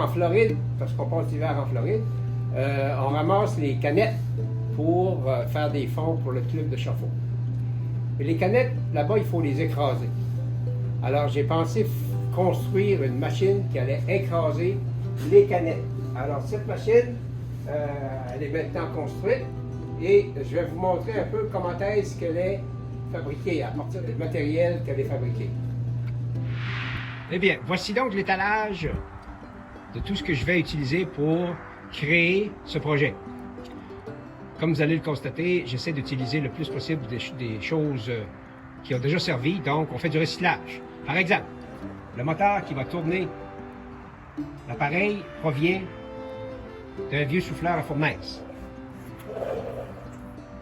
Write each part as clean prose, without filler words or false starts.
qu'en Floride, parce qu'on passe l'hiver en Floride, on ramasse les canettes pour faire des fonds pour le club de chauffe-eau. Mais les canettes, là-bas, il faut les écraser. Alors, j'ai pensé construire une machine qui allait écraser les canettes. Alors, cette machine, elle est maintenant construite et je vais vous montrer un peu comment est-ce qu'elle est fabriquée, à partir du matériel qu'elle est fabriquée. Eh bien, voici donc l'étalage de tout ce que je vais utiliser pour créer ce projet. Comme vous allez le constater, j'essaie d'utiliser le plus possible des choses qui ont déjà servi, donc on fait du recyclage. Par exemple, le moteur qui va tourner l'appareil provient d'un vieux souffleur à fournaise.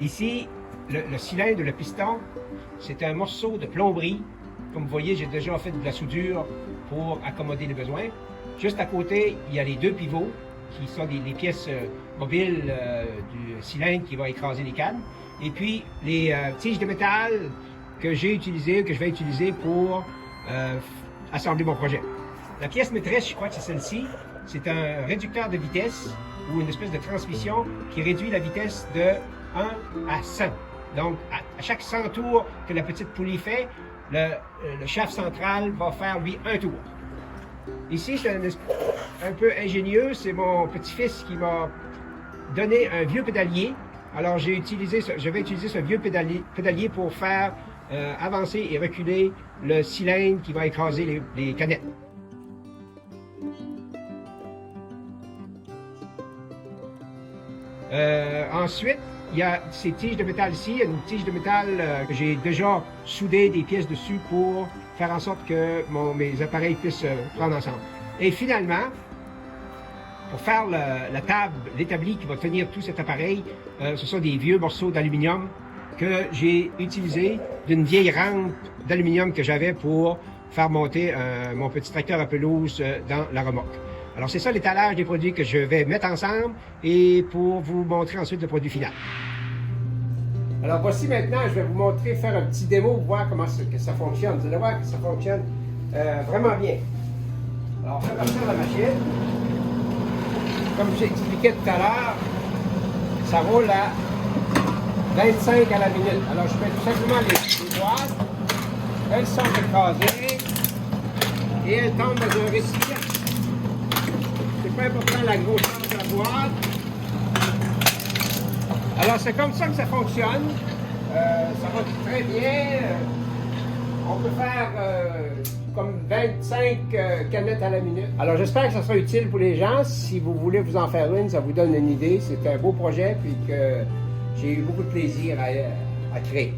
Ici, le cylindre, le piston, c'est un morceau de plomberie. Comme vous voyez, j'ai déjà fait de la soudure pour accommoder les besoins. Juste à côté, il y a les deux pivots qui sont les pièces mobiles du cylindre qui va écraser les cannes. Et puis, les tiges de métal que j'ai utilisées, que je vais utiliser pour assembler mon projet. La pièce maîtresse, je crois que c'est celle-ci. C'est un réducteur de vitesse ou une espèce de transmission qui réduit la vitesse de 1 à 100. Donc, à chaque 100 tours que la petite poulie fait, le shaft central va faire, lui, un tour. Ici, c'est un peu ingénieux. C'est mon petit-fils qui m'a donné un vieux pédalier. Alors, je vais utiliser ce vieux pédalier pour faire avancer et reculer le cylindre qui va écraser les canettes. Ensuite, il y a ces tiges de métal ici. Il y a une tige de métal que j'ai déjà soudé des pièces dessus pour faire en sorte que mes appareils puissent prendre ensemble. Et finalement, pour faire la table, l'établi qui va tenir tout cet appareil, ce sont des vieux morceaux d'aluminium que j'ai utilisés d'une vieille rampe d'aluminium que j'avais pour faire monter mon petit tracteur à pelouse dans la remorque. Alors c'est ça l'étalage des produits que je vais mettre ensemble et pour vous montrer ensuite le produit final. Alors voici maintenant, je vais vous montrer, faire un petit démo pour voir comment que ça fonctionne. Vous allez voir que ça fonctionne vraiment bien. Alors on fait partir la machine. Comme j'expliquais tout à l'heure, ça roule à 25 à la minute. Alors je mets tout simplement les boîtes, elles sont écrasées et elles tombent dans un récipient. C'est pas important la grosseur de la boîte. Alors c'est comme ça que ça fonctionne. Ça va très bien. On peut faire comme 25 canettes à la minute. Alors j'espère que ça sera utile pour les gens. Si vous voulez vous en faire une, ça vous donne une idée. C'est un beau projet puis que j'ai eu beaucoup de plaisir à créer.